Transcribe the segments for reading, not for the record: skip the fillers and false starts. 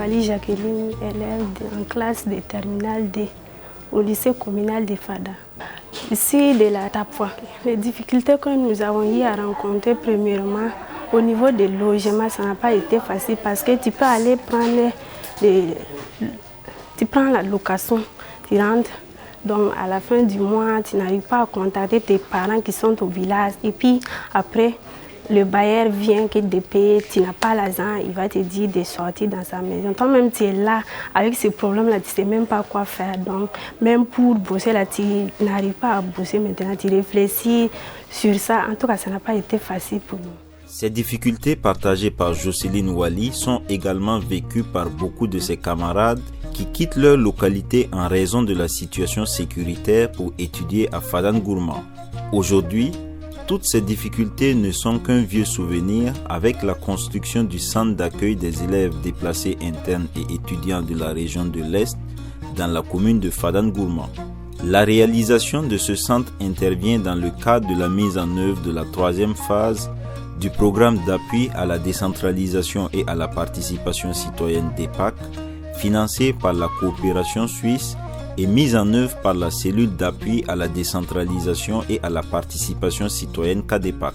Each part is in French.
Wali Jacqueline, élève en classe de terminale D au lycée communal de Fada. Ici, de la Tapwa, les difficultés que nous avons eu à rencontrer premièrement, au niveau des logements, ça n'a pas été facile parce que tu peux aller prendre tu prends la location, tu rentres, donc à la fin du mois, tu n'arrives pas à contacter tes parents qui sont au village. Et puis après, le bailleur vient que de payer, tu n'as pas l'argent, il va te dire de sortir dans sa maison. Toi-même, tu es là, avec ces problèmes-là, tu ne sais même pas quoi faire. Donc, même pour bosser, là, tu n'arrives pas à bosser maintenant, tu réfléchis sur ça. En tout cas, ça n'a pas été facile pour nous. Ces difficultés partagées par Jocelyne Wali sont également vécues par beaucoup de ses camarades qui quittent leur localité en raison de la situation sécuritaire pour étudier à Fadangourma. Aujourd'hui, toutes ces difficultés ne sont qu'un vieux souvenir avec la construction du centre d'accueil des élèves déplacés internes et étudiants de la région de l'Est dans la commune de Fadangourma. La réalisation de ce centre intervient dans le cadre de la mise en œuvre de la troisième phase du programme d'appui à la décentralisation et à la participation citoyenne DEPAC, financé par la coopération suisse et mise en œuvre par la cellule d'appui à la décentralisation et à la participation citoyenne CADEPAC.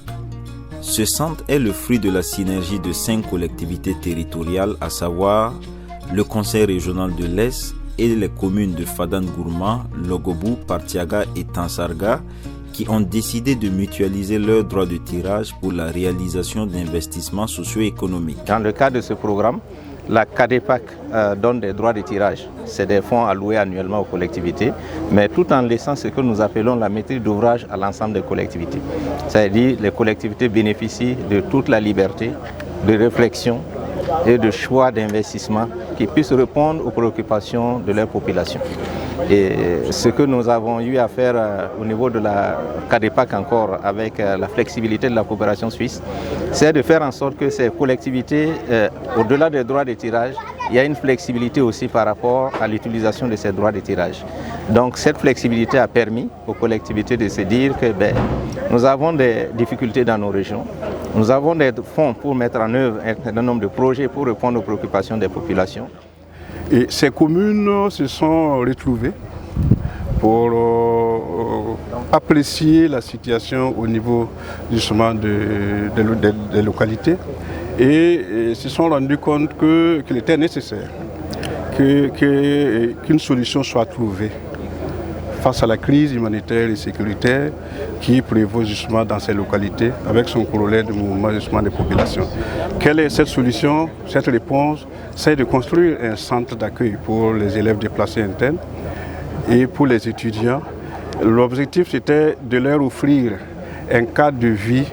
Ce centre est le fruit de la synergie de 5 collectivités territoriales, à savoir le Conseil régional de l'Est et les communes de Fadangourma, Logobou, Partiaga et Tansarga, qui ont décidé de mutualiser leurs droits de tirage pour la réalisation d'investissements socio-économiques. Dans le cadre de ce programme, la CADEPAC donne des droits de tirage. C'est des fonds alloués annuellement aux collectivités, mais tout en laissant ce que nous appelons la maîtrise d'ouvrage à l'ensemble des collectivités. C'est-à-dire que les collectivités bénéficient de toute la liberté de réflexion et de choix d'investissement qui puissent répondre aux préoccupations de leur population. Et ce que nous avons eu à faire au niveau de la CADEPAC encore avec la flexibilité de la coopération suisse, c'est de faire en sorte que ces collectivités, au-delà des droits de tirage, il y a une flexibilité aussi par rapport à l'utilisation de ces droits de tirage. Donc cette flexibilité a permis aux collectivités de se dire que nous avons des difficultés dans nos régions, nous avons des fonds pour mettre en œuvre un certain nombre de projets pour répondre aux préoccupations des populations. Et ces communes se sont retrouvées pour apprécier la situation au niveau justement des localités et se sont rendus compte qu'il était nécessaire qu'une solution soit trouvée face à la crise humanitaire et sécuritaire qui prévaut justement dans ces localités avec son corollaire de mouvement justement des populations. Quelle est cette solution? Cette réponse, c'est de construire un centre d'accueil pour les élèves déplacés internes et pour les étudiants. L'objectif c'était de leur offrir un cadre de vie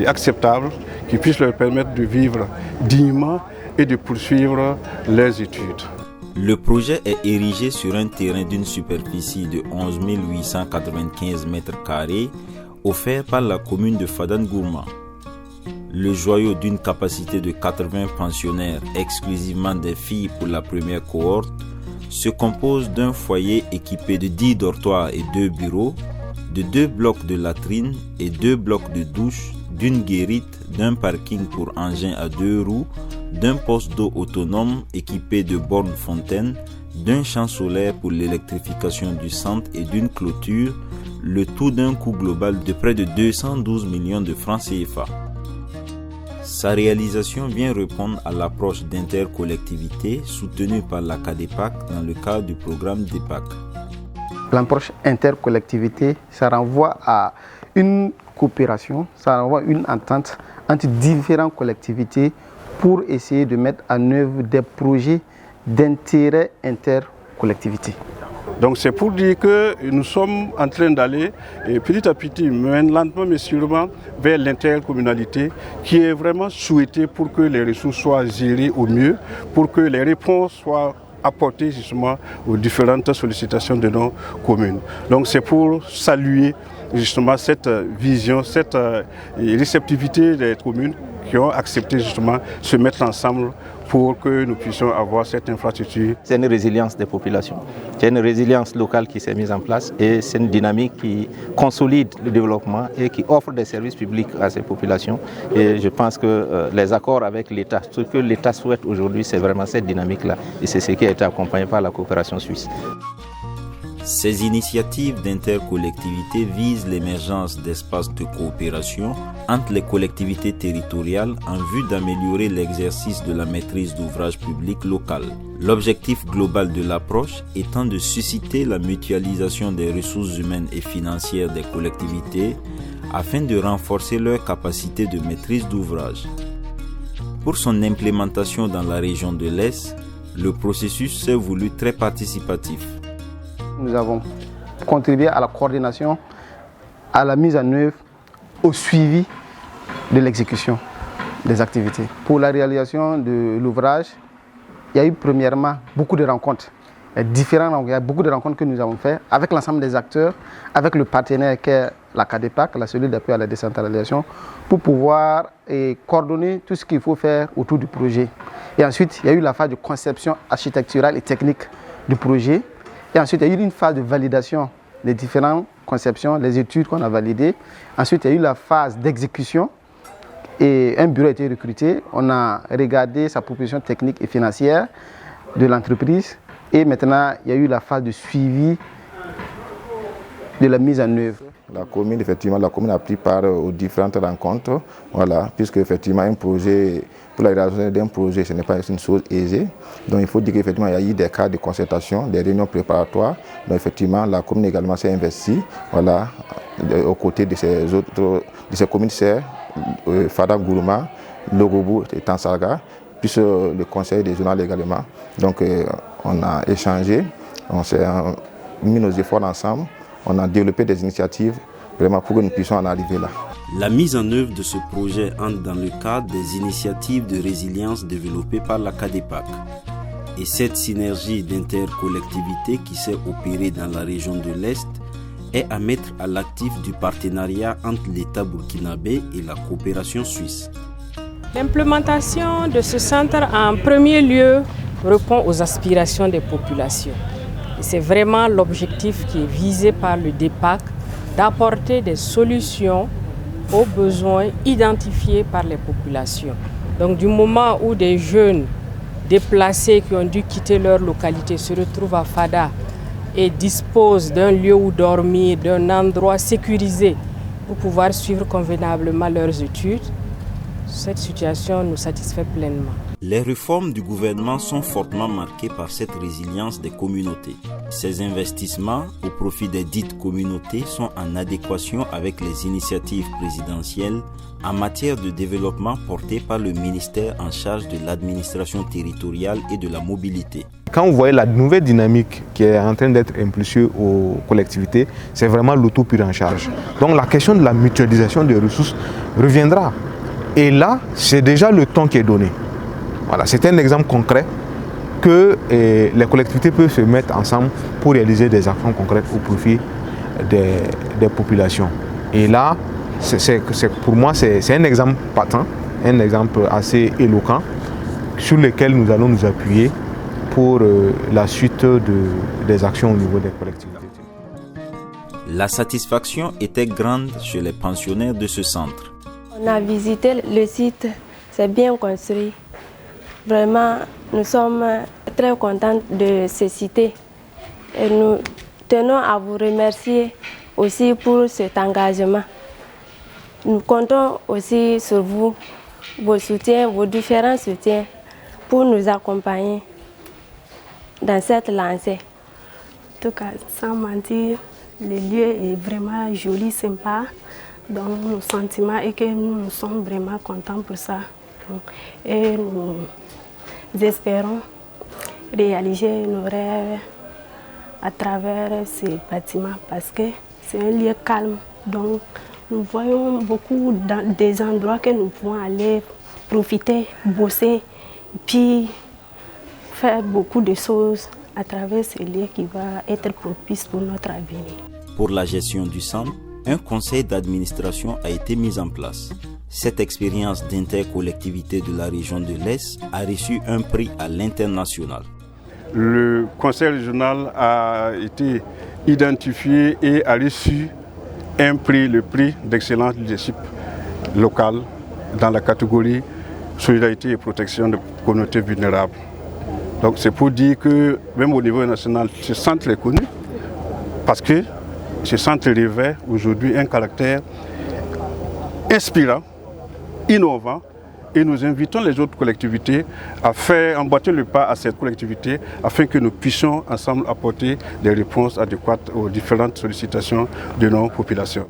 acceptable qui puisse leur permettre de vivre dignement et de poursuivre leurs études. Le projet est érigé sur un terrain d'une superficie de 11 895 m², offert par la commune de Fadangourma. Le joyau d'une capacité de 80 pensionnaires, exclusivement des filles pour la première cohorte, se compose d'un foyer équipé de 10 dortoirs et 2 bureaux, de 2 blocs de latrines et 2 blocs de douche, d'une guérite, d'un parking pour engins à 2 roues, d'un poste d'eau autonome équipé de bornes fontaines, d'un champ solaire pour l'électrification du centre et d'une clôture, le tout d'un coût global de près de 212 millions de francs CFA. Sa réalisation vient répondre à l'approche d'intercollectivité soutenue par la CADEPAC dans le cadre du programme DEPAC. L'approche intercollectivité, ça renvoie à une coopération, ça renvoie à une entente entre différentes collectivités pour essayer de mettre en œuvre des projets d'intérêt intercollectivité. Donc c'est pour dire que nous sommes en train d'aller petit à petit, mais lentement mais sûrement, vers l'intercommunalité qui est vraiment souhaitée pour que les ressources soient gérées au mieux, pour que les réponses soient apportées justement aux différentes sollicitations de nos communes. Donc c'est pour saluer justement cette vision, cette réceptivité des communes qui ont accepté justement se mettre ensemble pour que nous puissions avoir cette infrastructure. C'est une résilience des populations. C'est une résilience locale qui s'est mise en place et c'est une dynamique qui consolide le développement et qui offre des services publics à ces populations. Et je pense que les accords avec l'État, ce que l'État souhaite aujourd'hui, c'est vraiment cette dynamique-là. Et c'est ce qui a été accompagné par la coopération suisse. Ces initiatives d'intercollectivité visent l'émergence d'espaces de coopération entre les collectivités territoriales en vue d'améliorer l'exercice de la maîtrise d'ouvrage public local. L'objectif global de l'approche étant de susciter la mutualisation des ressources humaines et financières des collectivités afin de renforcer leur capacité de maîtrise d'ouvrage. Pour son implémentation dans la région de l'Est, le processus s'est voulu très participatif. Nous avons contribué à la coordination, à la mise en œuvre, au suivi de l'exécution des activités. Pour la réalisation de l'ouvrage, il y a eu premièrement beaucoup de rencontres. Il y a beaucoup de rencontres que nous avons faites avec l'ensemble des acteurs, avec le partenaire qui est la CADEPAC, la cellule d'appui à la décentralisation, pour pouvoir coordonner tout ce qu'il faut faire autour du projet. Et ensuite, il y a eu la phase de conception architecturale et technique du projet. Et ensuite, il y a eu une phase de validation des différentes conceptions, les études qu'on a validées. Ensuite, il y a eu la phase d'exécution et un bureau a été recruté. On a regardé sa proposition technique et financière de l'entreprise. Et maintenant, il y a eu la phase de suivi de la mise en œuvre. La commune a pris part aux différentes rencontres, voilà, puisque effectivement un projet, pour la réalisation d'un projet, ce n'est pas une chose aisée. Donc il faut dire qu'effectivement il y a eu des cas de concertation, des réunions préparatoires. Donc effectivement la commune également s'est investie, voilà, aux côtés de ces communes sœurs, Fada Gourouma, Logobou et Tansarga, puis le conseil régional également. Donc on a échangé, on s'est mis nos efforts ensemble. On a développé des initiatives vraiment pour que nous puissions en arriver là. La mise en œuvre de ce projet entre dans le cadre des initiatives de résilience développées par la CADEPAC. Et cette synergie d'intercollectivité qui s'est opérée dans la région de l'Est est à mettre à l'actif du partenariat entre l'État burkinabé et la coopération suisse. L'implémentation de ce centre en premier lieu répond aux aspirations des populations. C'est vraiment l'objectif qui est visé par le DEPAC, d'apporter des solutions aux besoins identifiés par les populations. Donc du moment où des jeunes déplacés qui ont dû quitter leur localité se retrouvent à Fada et disposent d'un lieu où dormir, d'un endroit sécurisé pour pouvoir suivre convenablement leurs études, cette situation nous satisfait pleinement. Les réformes du gouvernement sont fortement marquées par cette résilience des communautés. Ces investissements au profit des dites communautés sont en adéquation avec les initiatives présidentielles en matière de développement portées par le ministère en charge de l'administration territoriale et de la mobilité. Quand vous voyez la nouvelle dynamique qui est en train d'être impulsée aux collectivités, c'est vraiment l'auto prise en charge. Donc la question de la mutualisation des ressources reviendra. Et là, c'est déjà le temps qui est donné. Voilà, c'est un exemple concret que les collectivités peuvent se mettre ensemble pour réaliser des actions concrètes au profit des populations. Et là, pour moi, c'est un exemple patent, un exemple assez éloquent sur lequel nous allons nous appuyer pour la suite des actions au niveau des collectivités. La satisfaction était grande chez les pensionnaires de ce centre. On a visité le site, c'est bien construit. Vraiment, nous sommes très contents de ce site et nous tenons à vous remercier aussi pour cet engagement. Nous comptons aussi sur vous, vos soutiens, vos différents soutiens pour nous accompagner dans cette lancée. En tout cas, sans mentir, le lieu est vraiment joli, sympa. Donc, nos sentiments est que nous sommes vraiment contents pour ça. Et nous espérons réaliser nos rêves à travers ces bâtiments parce que c'est un lieu calme. Donc, nous voyons beaucoup des endroits que nous pouvons aller profiter, bosser, puis faire beaucoup de choses à travers ce lieu qui va être propice pour notre avenir. Pour la gestion du centre, un conseil d'administration a été mis en place. Cette expérience d'intercollectivité de la région de l'Est a reçu un prix à l'international. Le conseil régional a été identifié et a reçu un prix, le prix d'excellence leadership local dans la catégorie solidarité et protection des communautés vulnérables. Donc c'est pour dire que même au niveau national, ce centre est connu parce que ce centre revêt aujourd'hui un caractère inspirant, innovant, et nous invitons les autres collectivités à faire emboîter le pas à cette collectivité afin que nous puissions ensemble apporter des réponses adéquates aux différentes sollicitations de nos populations.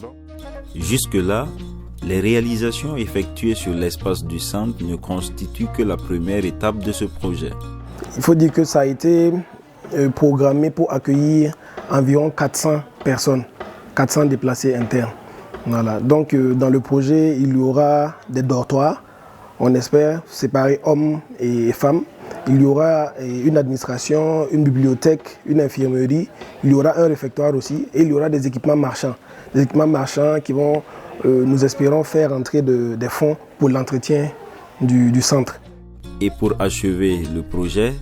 Jusque-là, les réalisations effectuées sur l'espace du centre ne constituent que la première étape de ce projet. Il faut dire que ça a été programmé pour accueillir environ 400 personnes, 400 déplacés internes. Voilà. Donc dans le projet, il y aura des dortoirs, on espère séparer hommes et femmes. Il y aura une administration, une bibliothèque, une infirmerie, il y aura un réfectoire aussi et il y aura des équipements marchands. Des équipements marchands qui vont, nous espérons, faire entrer des fonds pour l'entretien du centre. Et pour achever le projet,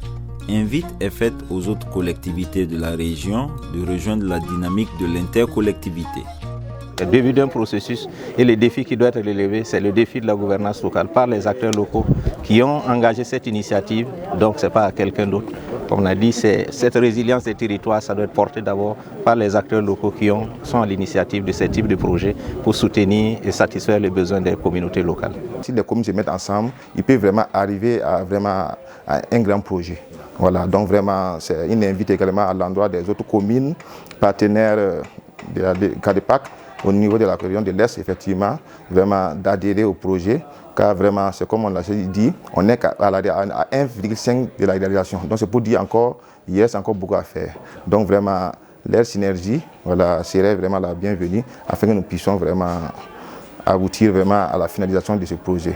invite est faite aux autres collectivités de la région de rejoindre la dynamique de l'intercollectivité. Le début d'un processus et le défi qui doit être relevé, c'est le défi de la gouvernance locale par les acteurs locaux qui ont engagé cette initiative, donc ce n'est pas à quelqu'un d'autre. Comme on a dit, cette résilience des territoires, ça doit être porté d'abord par les acteurs locaux qui sont à l'initiative de ce type de projet pour soutenir et satisfaire les besoins des communautés locales. Si les communes se mettent ensemble, ils peuvent vraiment arriver à un grand projet. Voilà, donc vraiment, c'est une invite également à l'endroit des autres communes partenaires de la CADEPAC au niveau de la région de l'Est, effectivement, vraiment d'adhérer au projet, car vraiment, c'est comme on l'a dit, on est à 1,5 de la réalisation. Donc c'est pour dire encore, il reste encore beaucoup à faire. Donc vraiment, leur synergie serait vraiment la bienvenue afin que nous puissions vraiment aboutir vraiment à la finalisation de ce projet.